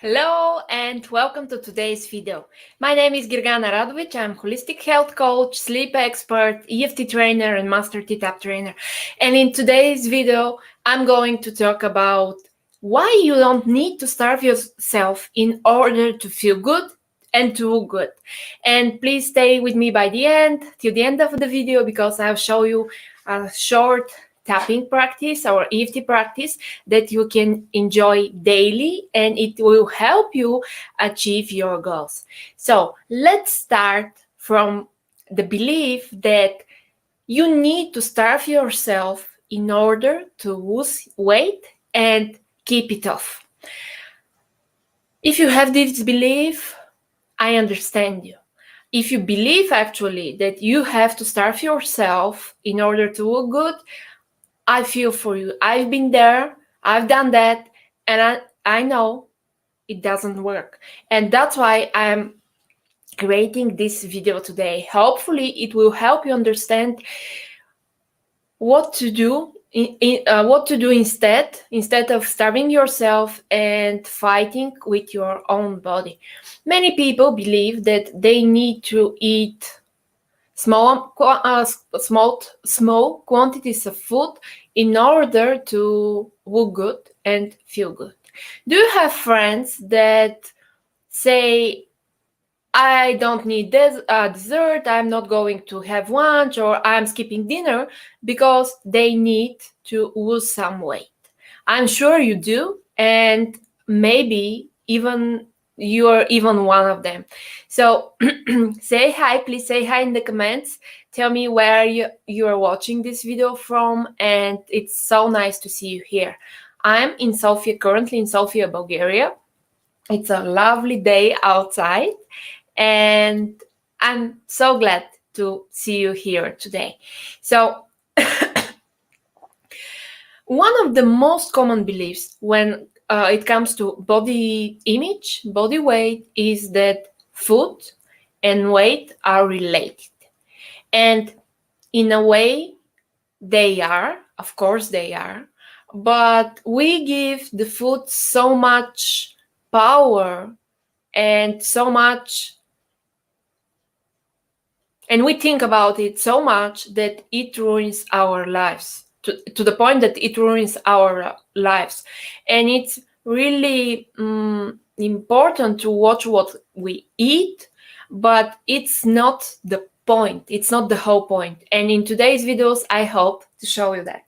Hello and welcome to today's video. My name is Gergana Radovich. I'm holistic health coach, sleep expert, EFT trainer, and master T-Tapp trainer. And in today's video, I'm going to talk about why you don't need to starve yourself in order to feel good and to look good. And please stay with me by the end, till the end of the video, because I'll show you a short tapping practice or EFT practice that you can enjoy daily, and it will help you achieve your goals. So let's start from the belief that you need to starve yourself in order to lose weight and keep it off. If you have this belief, I understand you. If you believe actually that you have to starve yourself in order to look good, I feel for you. I've been there, I've done that, and I know it doesn't work. And that's why I'm creating this video today. Hopefully, it will help you understand what to do. What to do instead of starving yourself and fighting with your own body. Many people believe that they need to eat small quantities of food in order to look good and feel good. Do you have friends that say, I don't need dessert, I'm not going to have lunch, or I'm skipping dinner because they need to lose some weight? I'm sure you do, and maybe even you're even one of them. So say hi, please say hi in the comments. Tell me where you are watching this video from, and it's so nice to see you here. I'm in Sofia, currently in Sofia, Bulgaria. It's a lovely day outside, and I'm so glad to see you here today. So one of the most common beliefs when it comes to body image, body weight, is that food and weight are related. And in a way, they are, of course they are, but we give the food so much power and so much, and we think about it so much that it ruins our lives, to the point that it ruins our lives. And it's really important to watch what we eat, but it's not the point. It's not the whole point. And in today's videos, I hope to show you that.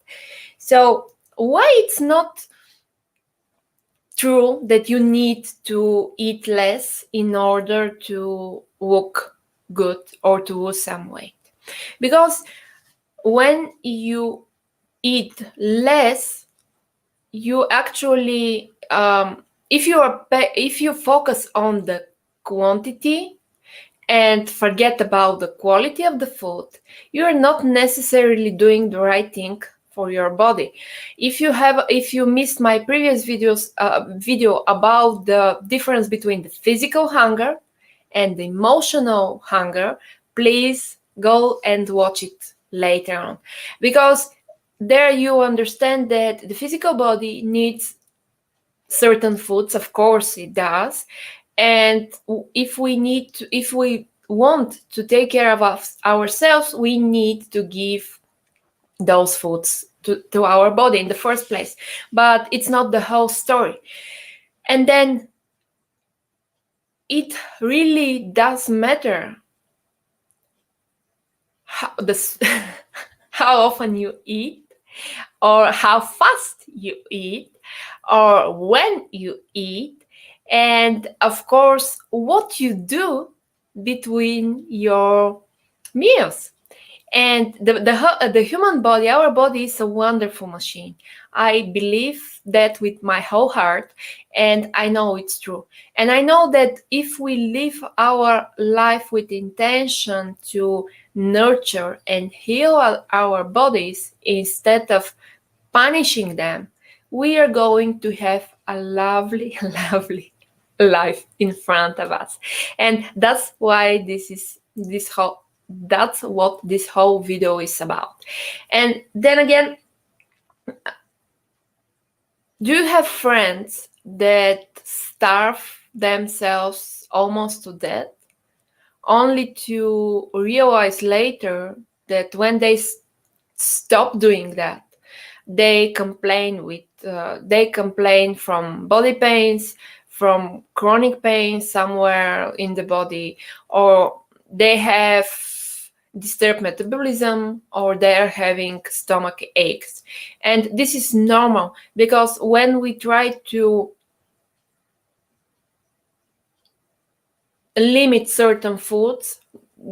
So why it's not true that you need to eat less in order to look good or to lose some weight? Because when you eat less, you actually, if you focus on the quantity and forget about the quality of the food, you are not necessarily doing the right thing for your body. If you missed my previous video about the difference between the physical hunger and the emotional hunger, please go and watch it later on, because there you understand that the physical body needs certain foods. Of course it does. And if we want to take care of ourselves, we need to give those foods to our body in the first place. But it's not the whole story. And then it really does matter how often you eat, or how fast you eat, or when you eat, and of course what you do between your meals. And the human body, our body, is a wonderful machine. I believe that with my whole heart, and I know it's true. And I know that if we live our life with intention to nurture and heal our bodies instead of punishing them, we are going to have a lovely, lovely life in front of us. And that's why that's what this whole video is about. And then again, Do you have friends that starve themselves almost to death, only to realize later that when they stop doing that, they complain from body pains, from chronic pain somewhere in the body, or they have disturbed metabolism, or they're having stomach aches. And this is normal, because when we try to limit certain foods,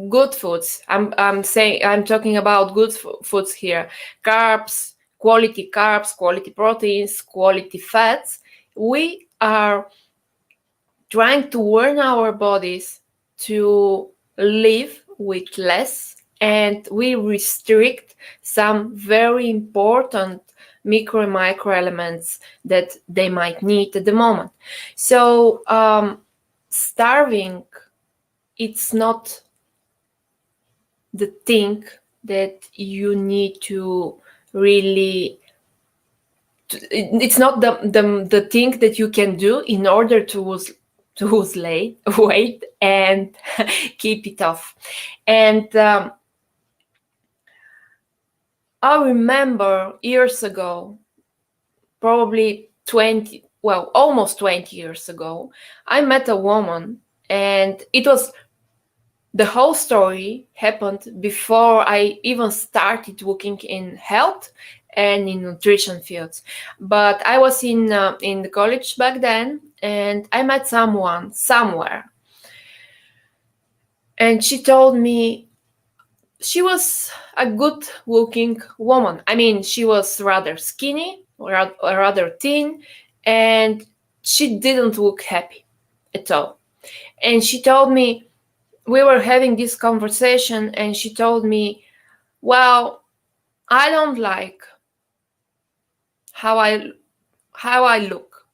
good foods, I'm talking about good foods here, carbs, quality proteins, quality fats, we are trying to warn our bodies to live with less, and we restrict some very important micro elements that they might need at the moment. So starving, it's not the thing that you need to really, it's not the thing that you can do in order to lose weight and keep it off. And I remember years ago, probably 20, well, almost 20 years ago, I met a woman, and the whole story happened before I even started working in health and in nutrition fields. But I was in the college back then, and I met someone somewhere, and she told me she was a good looking woman. I mean, she was rather skinny, rather thin, and she didn't look happy at all. And she told me, we were having this conversation, and she told me, well, I don't like how I look.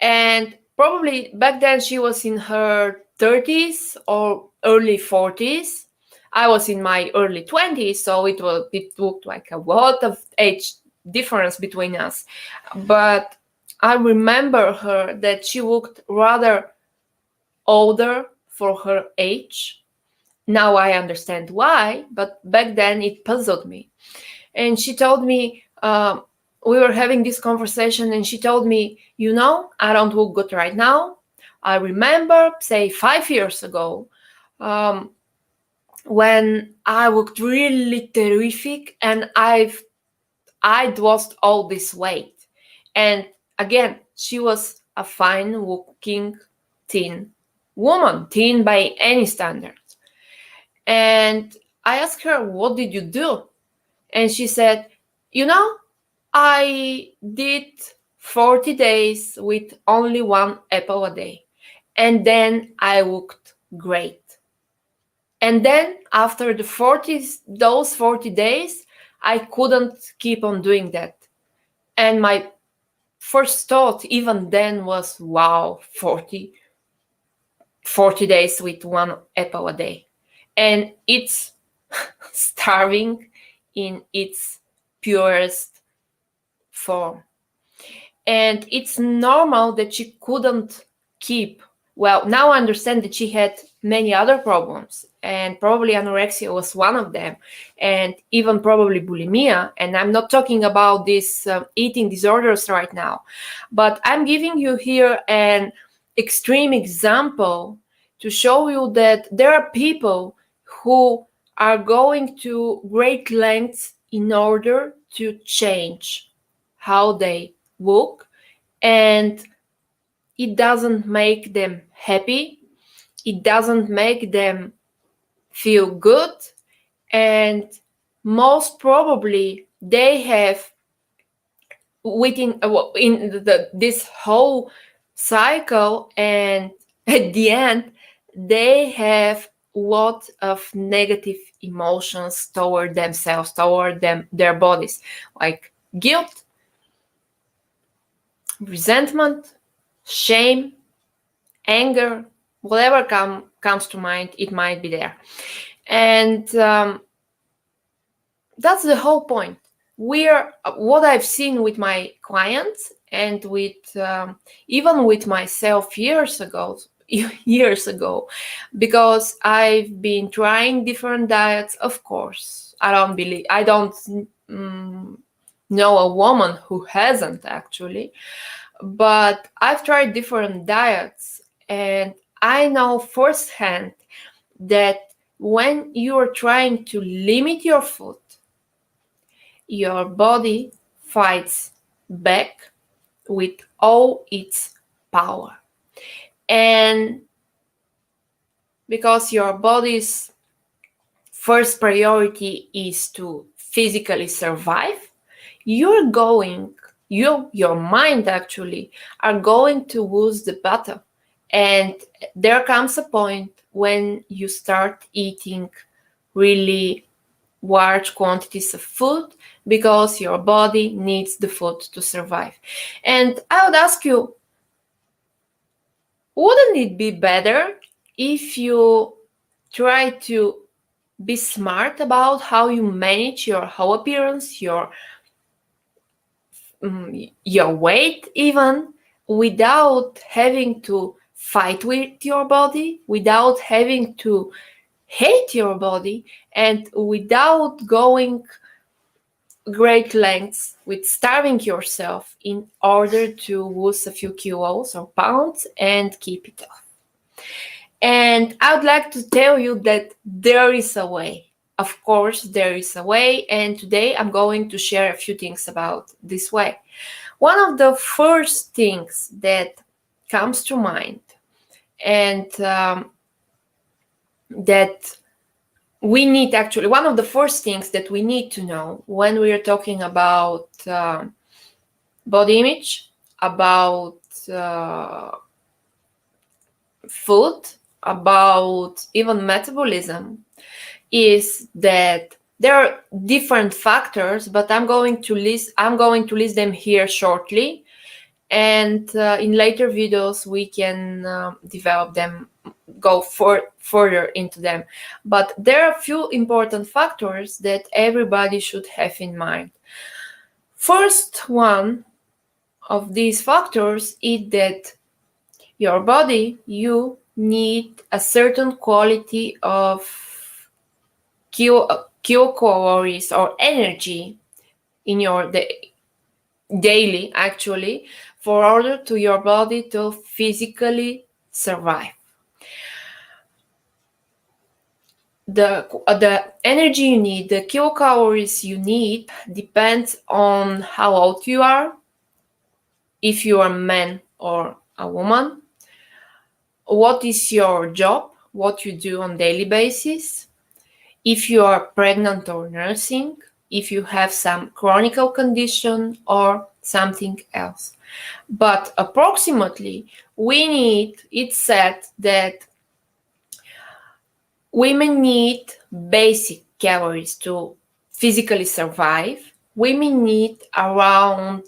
And probably back then she was in her 30s or early 40s. I was in my early 20s, so it looked like a lot of age difference between us. But I remember her that she looked rather older for her age. Now I understand why, but back then it puzzled me. And she told me, we were having this conversation, and she told me, I don't look good right now. I remember, say, 5 years ago, when I looked really terrific, and I'd lost all this weight. And again, she was a fine-looking thin woman, thin by any standards. And I asked her, what did you do? And she said, I did 40 days with only one apple a day. And then I looked great. And then after those 40 days, I couldn't keep on doing that. And my first thought even then was, wow, 40 days with one apple a day. And it's starving in its purest form. And it's normal that she couldn't keep. Well, now I understand that she had many other problems, and probably anorexia was one of them, and even probably bulimia. And I'm not talking about these eating disorders right now, but I'm giving you here an extreme example to show you that there are people who are going to great lengths in order to change how they look, and it doesn't make them happy, it doesn't make them feel good, and most probably they have within in this whole cycle, and at the end they have lot of negative emotions toward themselves, toward their bodies, like guilt, resentment, shame, anger, whatever comes to mind, it might be there. And that's the whole point. what I've seen with my clients and with even with myself years ago, because I've been trying different diets. Of course, I don't know a woman who hasn't actually, but I've tried different diets, and I know firsthand that when you're trying to limit your food, your body fights back with all its power. And because your body's first priority is to physically survive, your mind actually are going to lose the battle. And there comes a point when you start eating really large quantities of food because your body needs the food to survive. And I would ask you, wouldn't it be better if you try to be smart about how you manage your whole appearance, your weight, even without having to fight with your body, without having to hate your body, and without going great lengths with starving yourself in order to lose a few kilos or pounds and keep it off? And I would like to tell you that there is a way. Of course, there is a way, and today I'm going to share a few things about this way. One of the first things that comes to mind, and that we need actually, one of the first things that we need to know when we are talking about body image, about food, about even metabolism, is that there are different factors, but I'm going to list them here shortly, and in later videos we can develop them, go further into them. But there are a few important factors that everybody should have in mind. First one of these factors is that your body, you need a certain quality of kilocalories or energy in your daily, actually, for order to your body to physically survive. The energy you need, the kilocalories you need, depends on how old you are, if you are a man or a woman, what is your job, what you do on daily basis, if you are pregnant or nursing, if you have some chronic condition or something else. But approximately, it's said that women need basic calories to physically survive. Women need around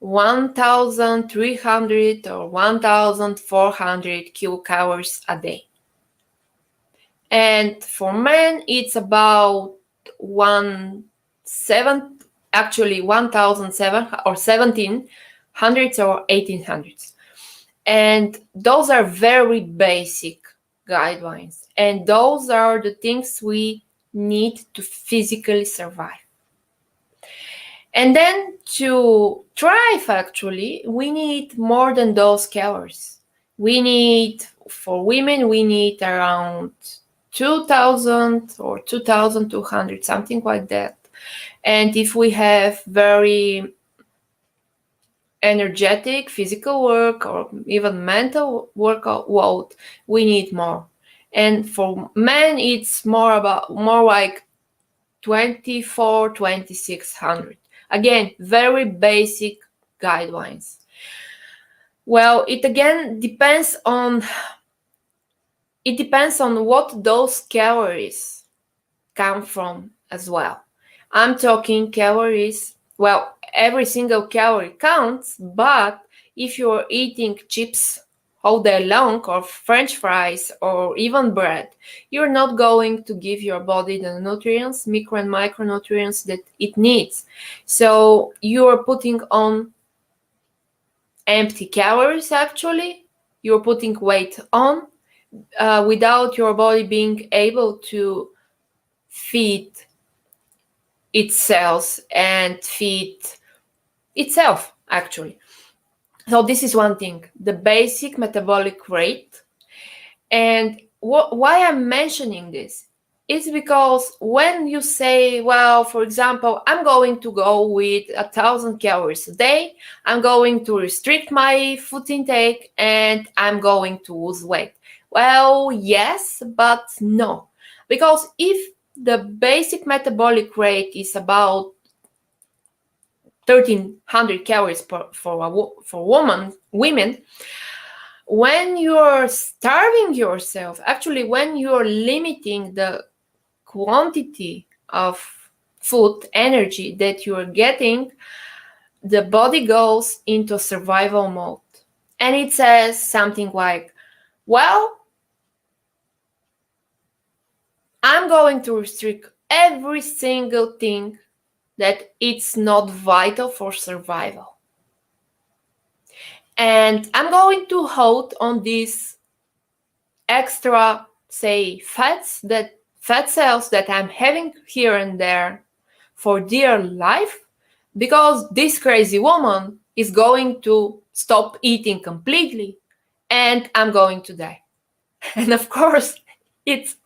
1,300 or 1,400 kilocalories a day. And for men, it's about 1,700 or 1,700 or 1,800. And those are very basic guidelines. And those are the things we need to physically survive. And then to thrive, actually, we need more than those calories. For women, we need around 2,000 or 2,200, something like that. And if we have very energetic physical work or even mental workload, we need more. And for men, it's more like 2,400, 2,600. Again, very basic guidelines. Well, it again depends on what those calories come from as well. I'm talking calories, well, every single calorie counts, but if you're eating chips all day long, or French fries, or even bread, you're not going to give your body the nutrients, micro and micronutrients that it needs. So you're putting on empty calories, actually. You're putting weight on without your body being able to feed its cells and feed itself, actually. So this is one thing, the basic metabolic rate. And why I'm mentioning this is because when you say, well, for example, I'm going to go with 1,000 calories a day, I'm going to restrict my food intake, and I'm going to lose weight. Well, yes, but no. Because if the basic metabolic rate is about 1,300 calories for women, when you're starving yourself, actually when you're limiting the quantity of food energy that you're getting, the body goes into survival mode. And it says something like, well, I'm going to restrict every single thing that it's not vital for survival. And I'm going to hold on these extra, say, fat cells that I'm having here and there for dear life, because this crazy woman is going to stop eating completely and I'm going to die. And of course, it's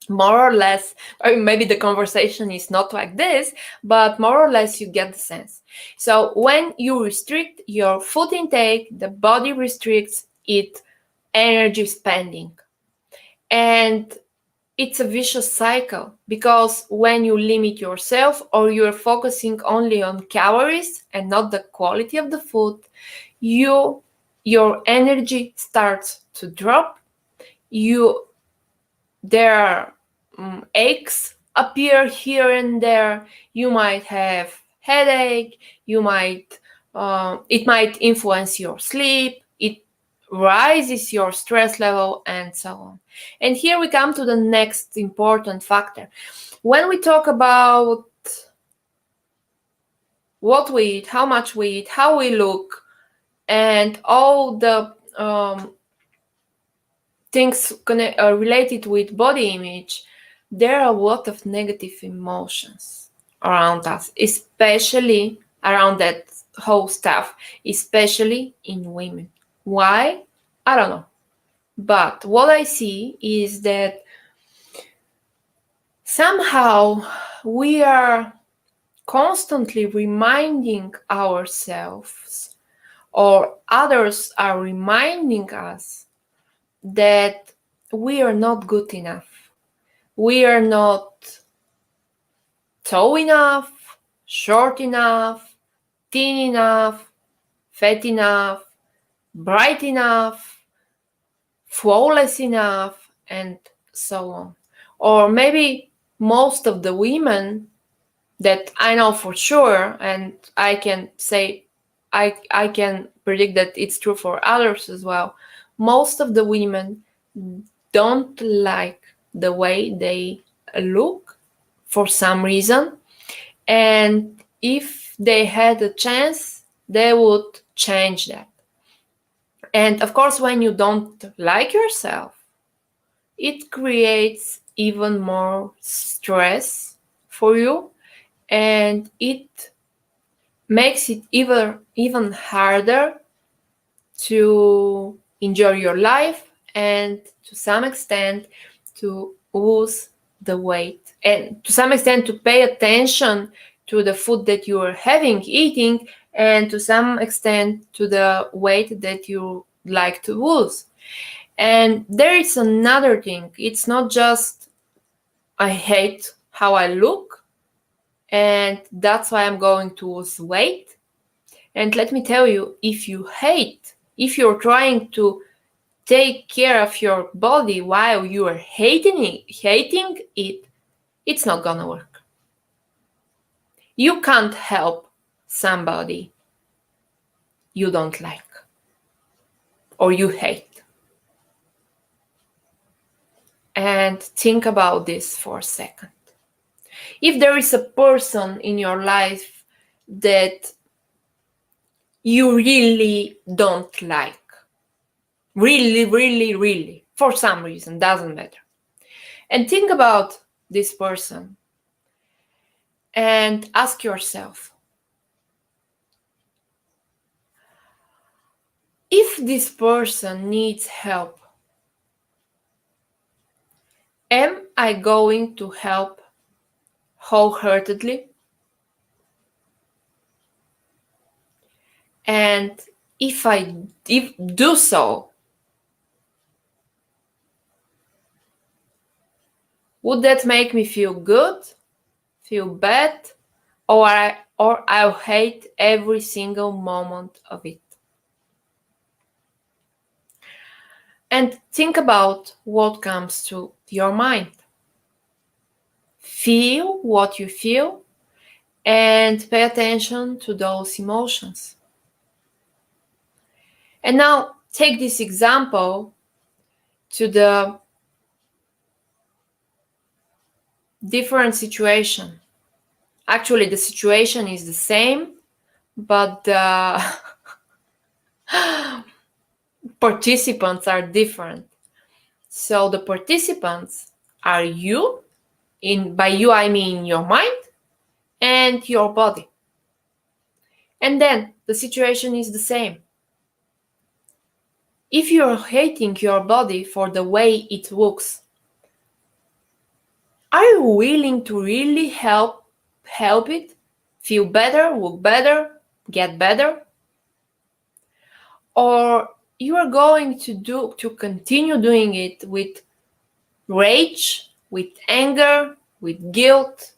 more or less, or maybe the conversation is not like this, but more or less you get the sense. So when you restrict your food intake, the body restricts its energy spending. And it's a vicious cycle, because when you limit yourself or you're focusing only on calories and not the quality of the food, your energy starts to drop. There are aches appear here and there. You might have headache. It might influence your sleep. It rises your stress level, and so on. And here we come to the next important factor. When we talk about what we eat, how much we eat, how we look, and all the things related with body image, there are a lot of negative emotions around us, especially around that whole stuff, especially in women. Why? I don't know. But what I see is that somehow we are constantly reminding ourselves, or others are reminding us, that we are not good enough. We are not tall enough, short enough, thin enough, fat enough, bright enough, flawless enough, and so on. Or maybe most of the women that I know for sure, and I can say, I can predict that it's true for others as well, most of the women don't like the way they look for some reason. And if they had a chance, they would change that. And of course, when you don't like yourself, it creates even more stress for you, and it makes it even harder to enjoy your life, and to some extent to lose the weight, and to some extent to pay attention to the food that you are eating, and to some extent to the weight that you like to lose. And there is another thing. It's not just I hate how I look and that's why I'm going to lose weight. And let me tell you, if you're trying to take care of your body while you are hating it, it's not gonna work. You can't help somebody you don't like. or you hate. And think about this for a second. If there is a person in your life that you really don't like, really, for some reason, doesn't matter, and think about this person and ask yourself, if this person needs help, am I going to help wholeheartedly? And if I do so, would that make me feel good, feel bad, or I'll hate every single moment of it? And think about what comes to your mind. Feel what you feel and pay attention to those emotions. And now take this example to the different situation. Actually, the situation is the same, but the participants are different. So the participants are you, by you I mean your mind and your body. And then the situation is the same. If you're hating your body for the way it looks, are you willing to really help it feel better, look better, get better? Or you are going to continue doing it with rage, with anger, with guilt,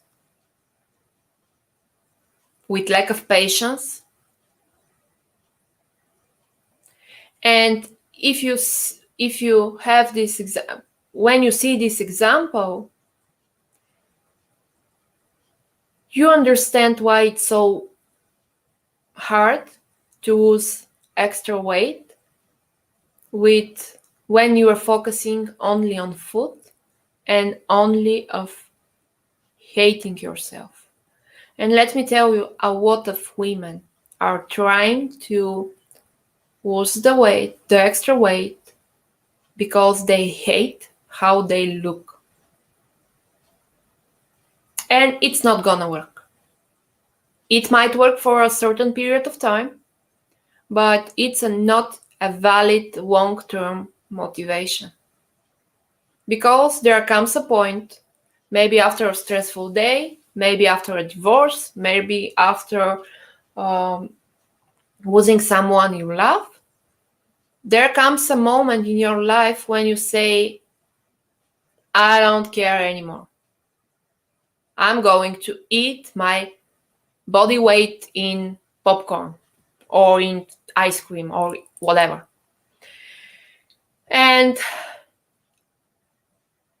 with lack of patience? And if you have this when you see this example, you understand why it's so hard to lose extra weight when you are focusing only on food and only of hating yourself. And let me tell you, a lot of women are trying to lose the extra weight, because they hate how they look. And it's not gonna work. It might work for a certain period of time, but it's not a valid long-term motivation. Because there comes a point, maybe after a stressful day, maybe after a divorce, maybe after losing someone you love, there comes a moment in your life when you say, I don't care anymore. I'm going to eat my body weight in popcorn or in ice cream or whatever. And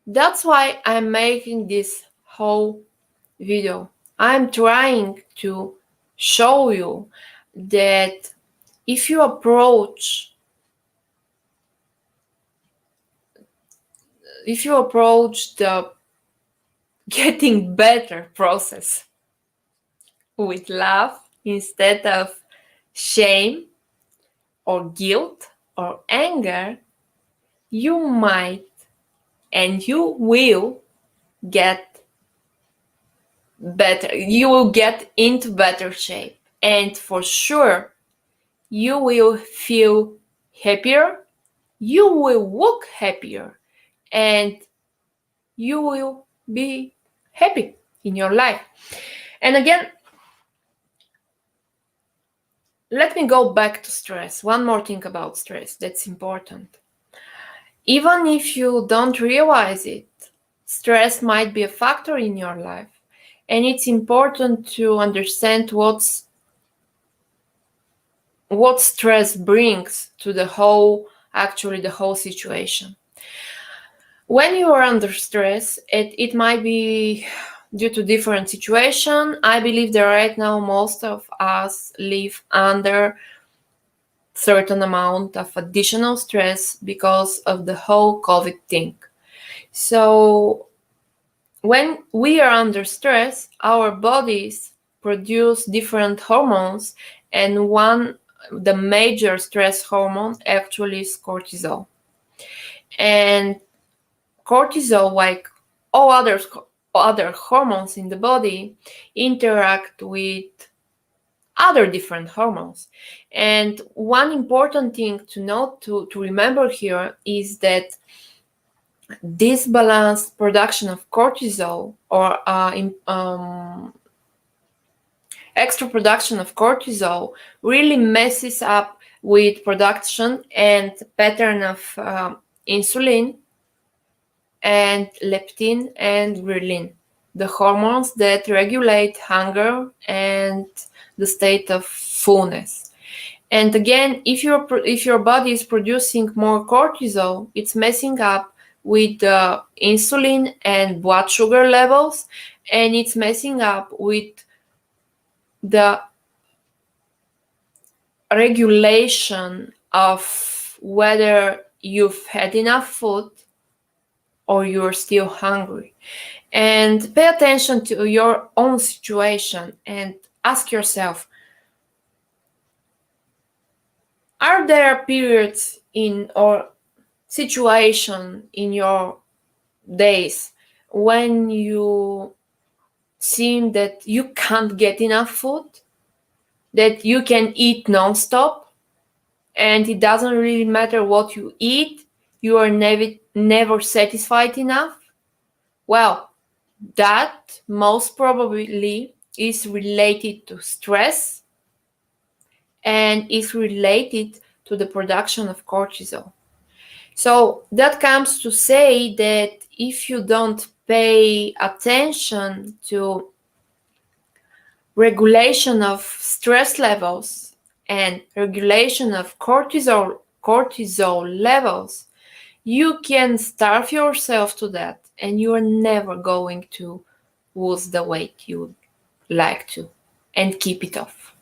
that's why I'm making this whole video. I'm trying to show you that if you approach the getting better process with love instead of shame or guilt or anger, you might and you will get better. You will get into better shape. And for sure, you will feel happier, you will look happier, and you will be happy in your life. And again, let me go back to stress. One more thing about stress that's important. Even if you don't realize it, stress might be a factor in your life. And it's important to understand what stress brings to the whole situation. When you are under stress, it might be due to different situation. I believe that right now most of us live under certain amount of additional stress because of the whole COVID thing. So when we are under stress, our bodies produce different hormones, and the major stress hormone actually is cortisol. And cortisol, like all other hormones in the body, interact with other different hormones. And one important thing to note, to remember here, is that this balanced production of cortisol, or extra production of cortisol, really messes up with production and pattern of insulin and leptin and ghrelin, the hormones that regulate hunger and the state of fullness. And again, if your body is producing more cortisol, it's messing up with the insulin and blood sugar levels, and it's messing up with the regulation of whether you've had enough food or you're still hungry. And pay attention to your own situation and ask yourself, are there periods in or situation in your days when you seem that you can't get enough food, that you can eat nonstop, and it doesn't really matter what you eat, you are never satisfied enough? Well, that most probably is related to stress and is related to the production of cortisol. So that comes to say that if you don't pay attention to regulation of stress levels and regulation of cortisol levels, you can starve yourself to that, and you are never going to lose the weight you would like to and keep it off.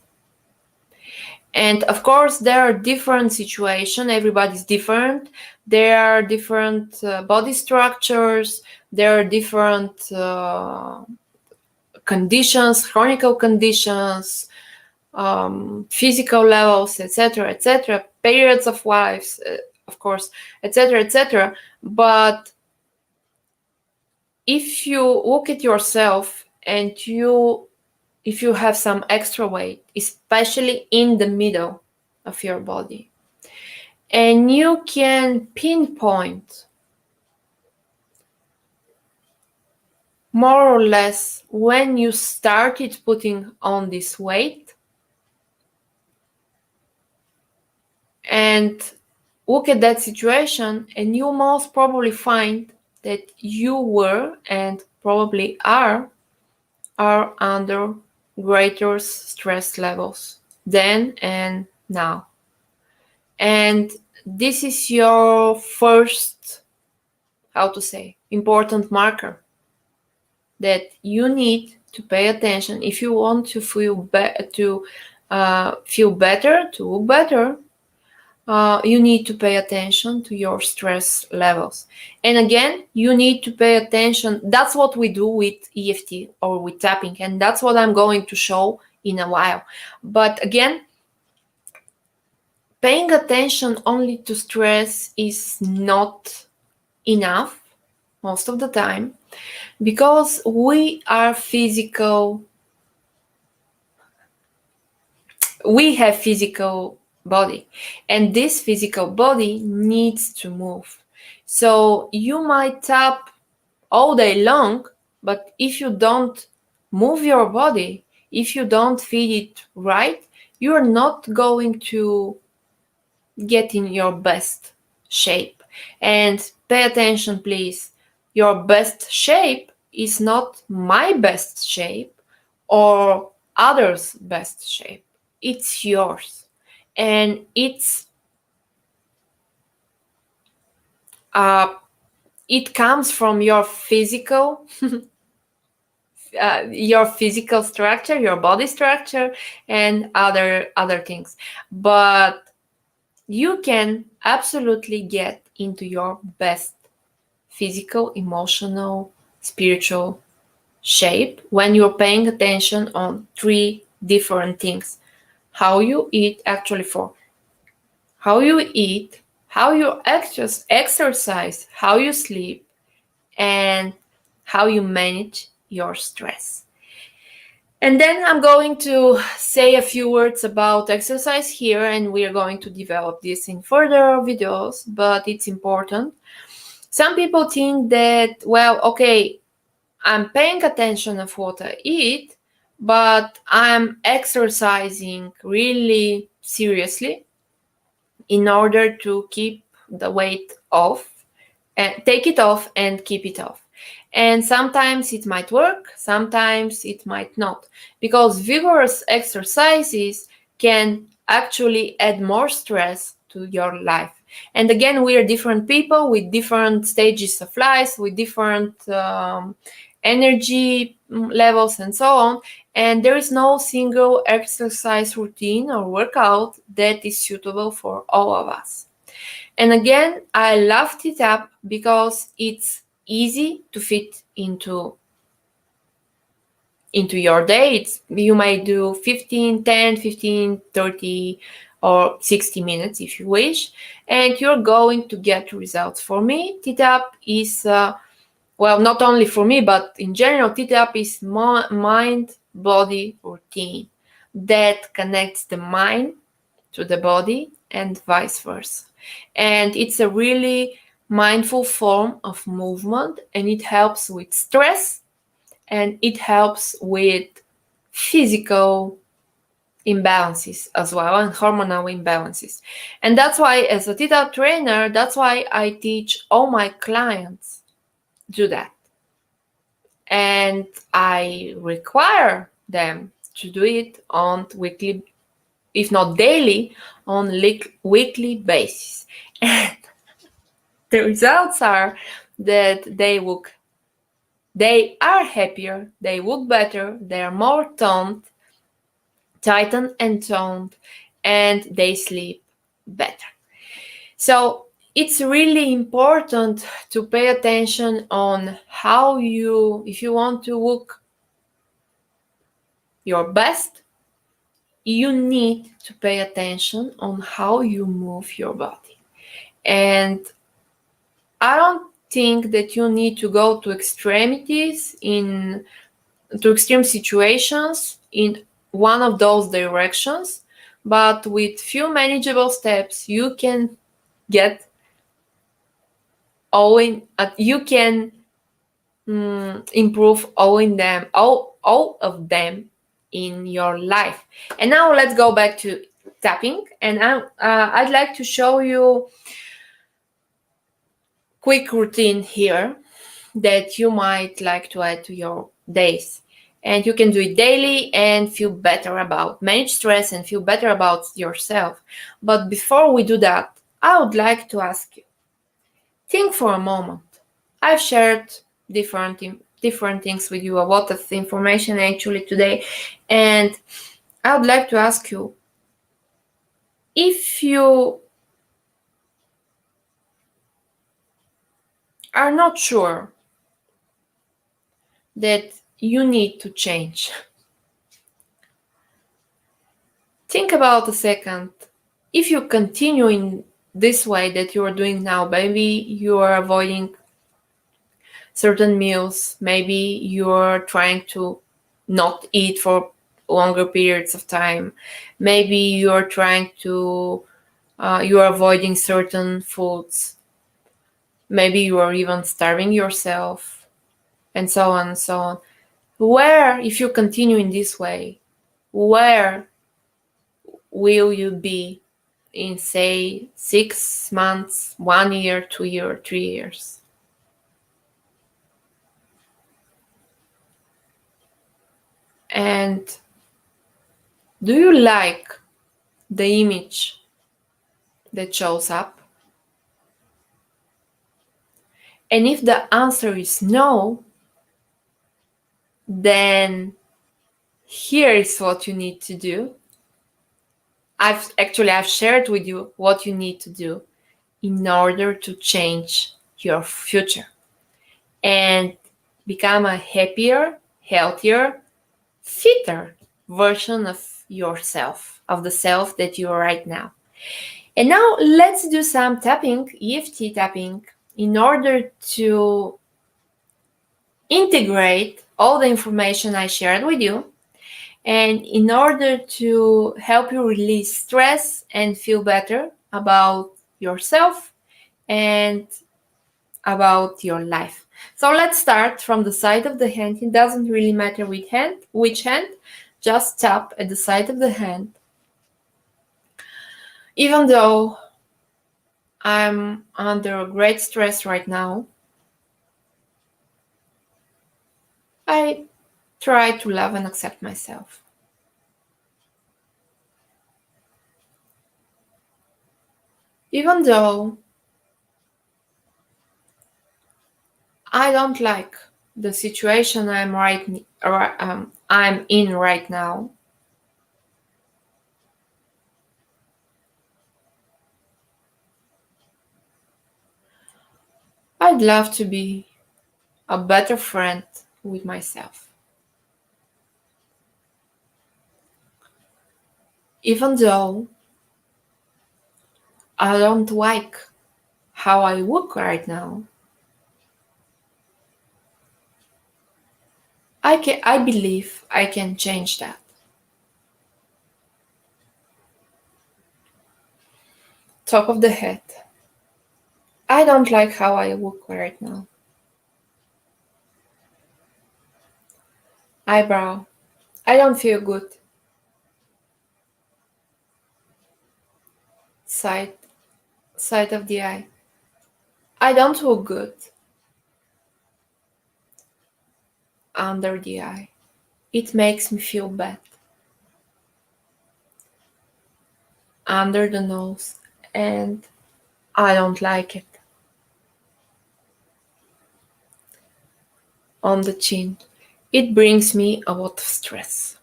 And of course, there are different situations. Everybody's different. There are different body structures. There are different conditions, chronic conditions, physical levels, etc., periods of lives, of course, etc. But if you look at yourself and if you have some extra weight, especially in the middle of your body, and you can pinpoint more or less when you started putting on this weight, and look at that situation, and you most probably find that you were and probably are under greater stress levels then and now. And this is your first, important marker that you need to pay attention if you want to feel better, to look better. You need to pay attention to your stress levels. And again, you need to pay attention. That's what we do with EFT or with tapping, and that's what I'm going to show in a while. But again, paying attention only to stress is not enough most of the time, because we are physical. We have physical body, and this physical body needs to move. So you might tap all day long, but if you don't move your body, if you don't feed it right, you're not going to get in your best shape. And pay attention, please. Your best shape is not my best shape or others' best shape. It's yours. And it comes from your physical structure, your body structure, and other things. But you can absolutely get into your best physical, emotional, spiritual shape when you're paying attention on three different things. How you eat, actually, for how you eat, how you exercise, how you sleep, and how you manage your stress. And then I'm going to say a few words about exercise here, and we are going to develop this in further videos, but it's important. Some people think that, well, okay, I'm paying attention of what I eat, but I'm exercising really seriously in order to keep the weight off and take it off and keep it off. And sometimes it might work, sometimes it might not, because vigorous exercises can actually add more stress to your life. And again, we are different people with different stages of life, with different energy levels, and so on. And there is no single exercise routine or workout that is suitable for all of us. And again, I love T-Tapp because it's easy to fit into your day. You may do 15, 10, 15, 30, or 60 minutes if you wish, and you're going to get results. For me, T-Tapp is, well, not only for me, but in general, T-Tapp is mind-body routine that connects the mind to the body and vice versa. And it's a really mindful form of movement, and it helps with stress, and it helps with physical imbalances as well, and hormonal imbalances. And that's why, as a T-Tapp trainer, that's why I teach all my clients do that. And I require them to do it on weekly, if not daily, on weekly basis. And the results are that they are happier, they look better, they are more tightened and toned, and they sleep better. So it's really important to pay attention on how you, if you want to look your best, you need to pay attention on how you move your body. And I don't think that you need to go to extremities to extreme situations in one of those directions, but with few manageable steps, you can get you can improve all of them in your life. And now let's go back to tapping, and I'd like to show you quick routine here that you might like to add to your days. And you can do it daily and feel better about, manage stress and feel better about yourself. But before we do that, I would like to ask you, think for a moment. I've shared different things with you, a lot of information actually today, and I would like to ask you, if you are not sure that you need to change, think about a second. If you continue in this way that you are doing now, maybe you are avoiding certain meals, maybe you are trying to not eat for longer periods of time, maybe you are trying to you are avoiding certain foods, maybe you are even starving yourself, and so on and so on. Where, if you continue in this way, where will you be in, say, 6 months, 1 year, 2 years, 3 years? And do you like the image that shows up? And if the answer is no, then here is what you need to do. I've shared with you what you need to do in order to change your future and become a happier, healthier, fitter version of yourself, of the self that you are right now. And now let's do some tapping, EFT tapping, in order to integrate all the information I shared with you and in order to help you release stress and feel better about yourself and about your life. So let's start from the side of the hand. It doesn't really matter which hand, just tap at the side of the hand. Even though I'm under great stress right now, I try to love and accept myself. Even though I don't like the situation I'm in right now, I'd love to be a better friend with myself. Even though I don't like how I look right now, I believe I can change that. Top of the head. I don't like how I look right now. Eyebrow. I don't feel good. Side of the eye. I don't look good. Under the eye. It makes me feel bad. Under the nose. And I don't like it. On the chin. It brings me a lot of stress.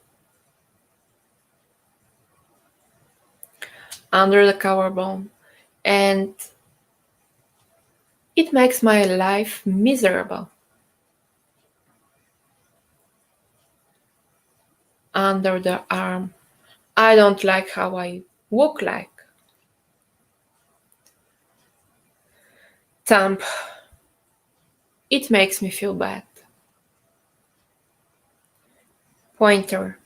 Under the collarbone. And it makes my life miserable. Under the arm. I don't like how I look like. Thumb. It makes me feel bad. Pointer.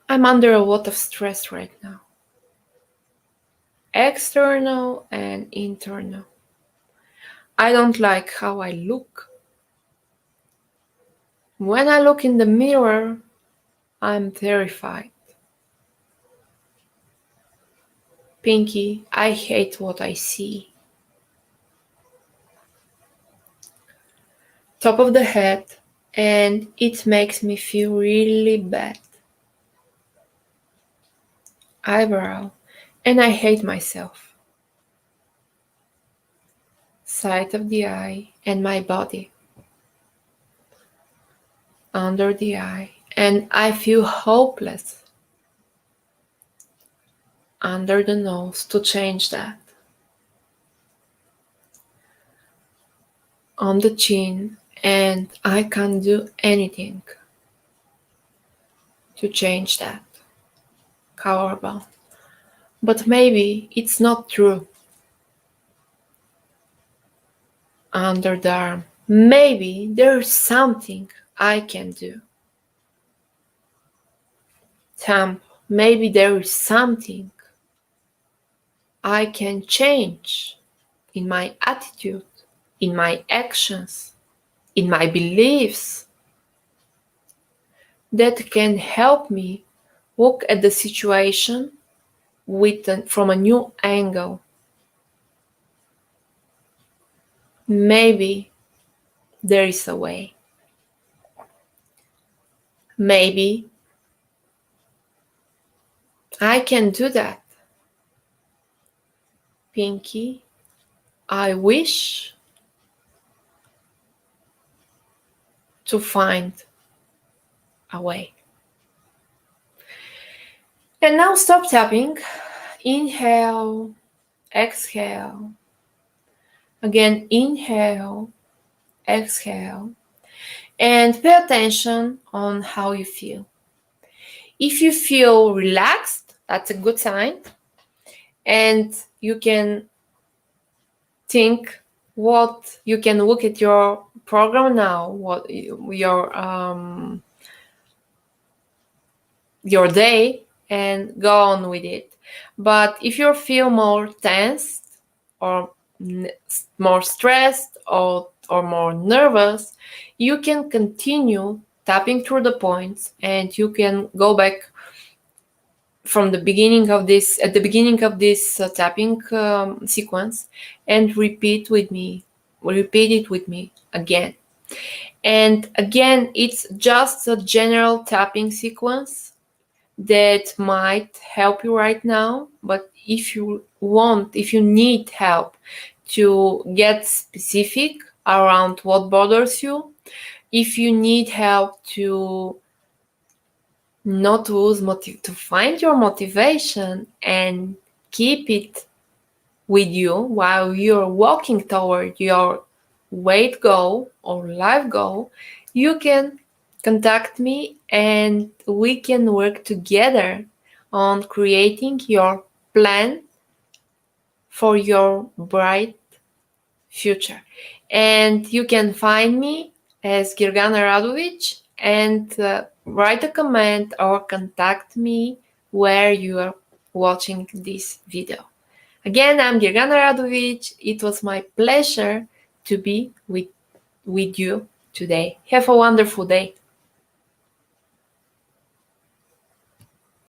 I'm under a lot of stress right now. External and internal. I don't like how I look. When I look in the mirror, I'm terrified. Pinky, I hate what I see. Top of the head, and it makes me feel really bad. Eyebrow, and I hate myself. Side of the eye and my body. Under the eye, and I feel hopeless. Under the nose to change that. On the chin, and I can't do anything to change that. Collarbone. But maybe it's not true. Under the arm. Maybe there's something I can do. Thumb. Maybe there is something I can change in my attitude, in my actions, in my beliefs that can help me look at the situation from a new angle. Maybe there is a way. Maybe I can do that. Pinky, I wish to find a way. And now stop tapping. Inhale, exhale. Again, inhale, exhale. And pay attention on how you feel. If you feel relaxed, that's a good sign. And you can think what you can look at your program now, what your day, and go on with it. But if you feel more tense or more stressed or more nervous, you can continue tapping through the points, and you can go back from the beginning of this at the beginning of this tapping sequence and repeat it with me again. And again, it's just a general tapping sequence that might help you right now, but if you need help to get specific around what bothers you, if you need help to not lose to find your motivation and keep it with you while you're walking toward your weight goal or life goal, you can contact me and we can work together on creating your plan for your bright future. And you can find me as Gergana Radovich and write a comment or contact me where you are watching this video. Again, I'm Gergana Radovich. It was my pleasure to be with you today. Have a wonderful day.